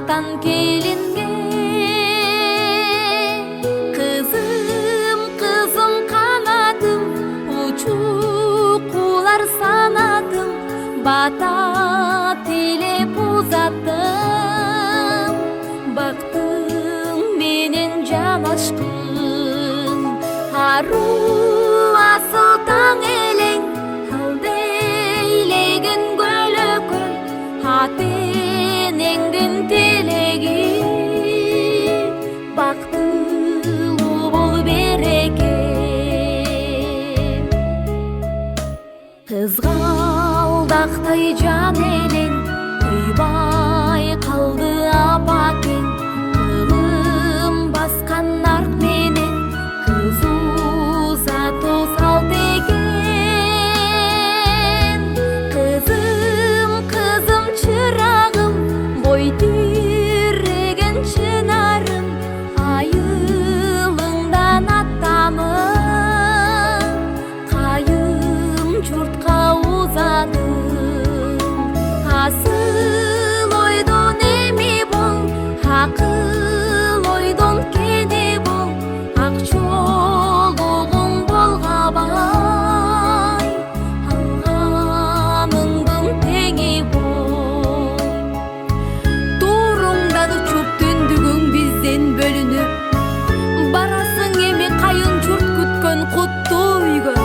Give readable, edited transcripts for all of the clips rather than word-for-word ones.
Ақтан келінге қызым қанатым, учуп кулар санатым, бата тілеп ұзаттым. Бақтың менен жанашқын, ару асыл таң елең, алдейлеген көлөкөл, ата-энеңдин телеги. Бактылуу бол береке. Кызгалдактай жан элең, тыйбай калды апакең, кылым баскан арт менен кыз узатуу салт экен. Кызым чырагым, бой тиреген чынарым, айылыңдан аттамын, кайым журтка узадым. Асыл ойдон эми бол, акыл ойдон кене бол, ак жолугуң болгабай, алганыңдын теңи бол. Туруңдан учуп түндүгүң бизден бөлүнүп, барасың эми кайын журт күткөн куттуу үйгө.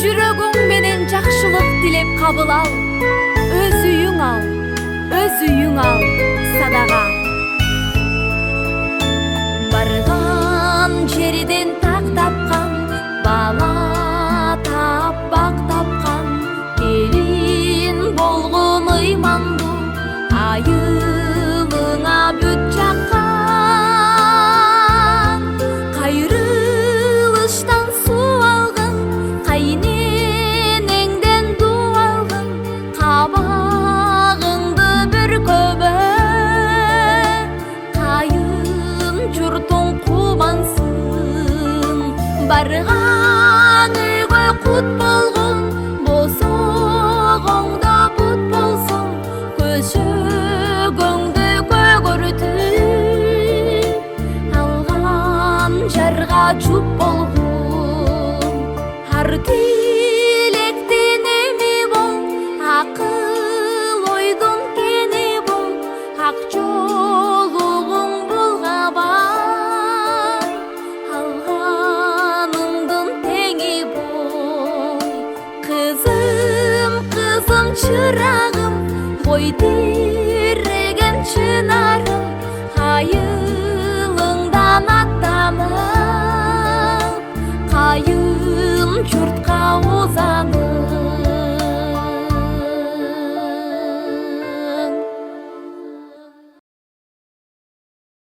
Жүрөгүң менен жакшылык тилеп кабыл ал, өз үйүң ал садага. Барган жерден так тапкан, бала таппак тапкан, келин болгон ыймандуу, айылыңа бүт жаккан. Кайрылыштан суу алгын, кайненеңден дуу алгын, кабагыңды бүркөбө, кайын журтуң кубансын. Барган үйгө кут болгон, босогоңдо бут болсун, көшөгөңдү көгөртүп, алган жарга жуп болгон. Ар тилектен эми бол, акыл ойдон кене бол, ак жолугуң болгабай, алганыңдын теңи бол. Кызым чырагым, бой тиреген чынарым,